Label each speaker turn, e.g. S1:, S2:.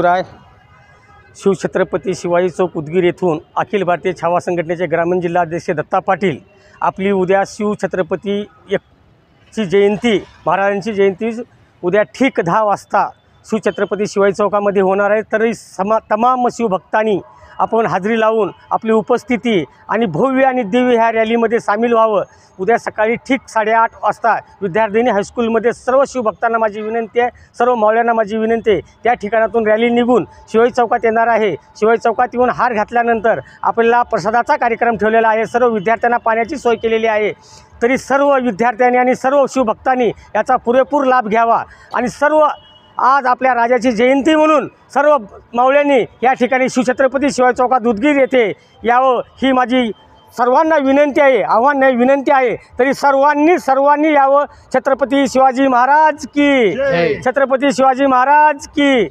S1: शिवराय शिवछत्रपती शिवाजी चौक उदगीर येथून अखिल भारतीय छावा संघटनेचे ग्रामीण जिल्हाध्यक्ष दत्ता पाटील आपली उद्या शिवछत्रपती ची जयंती महाराजांची जयंती उद्या ठीक 10 वाजता शिवछत्रपती शिवाजी चौकामध्ये होणार आहे। तरी तमाम शिवभक्तांनी आपण हाजरी लावून आपली उपस्थिती आणि भव्य आणि दिव्य ह्या रॅलीमध्ये सामील व्हावं। उद्या सकाळी ठीक 8:30 वाजता विद्यार्थिनी हायस्कूलमध्ये सर्व शिवभक्तांना माझी विनंती आहे, सर्व मावळ्यांना माझी विनंती आहे, त्या ठिकाणातून रॅली निघून शिवाजी चौकात येणार आहे। शिवाजी चौकात येऊन हार घातल्यानंतर आपल्याला प्रसादाचा कार्यक्रम ठेवलेला आहे। सर्व विद्यार्थ्यांना पाण्याची सोय केलेली आहे। तरी सर्व विद्यार्थ्यांनी आणि सर्व शिवभक्तांनी याचा पुरेपूर लाभ घ्यावा आणि सर्व आज आपल्या राजाची जयंती म्हणून सर्व मावळ्यांनी या ठिकाणी शिवछत्रपती शिवाजी चौकात उदगीर येथे यावं ही माझी सर्वांना विनंती आहे, आव्हान नाही विनंती आहे। तरी सर्वांनी यावं। छत्रपती शिवाजी महाराज की, छत्रपती शिवाजी महाराज की।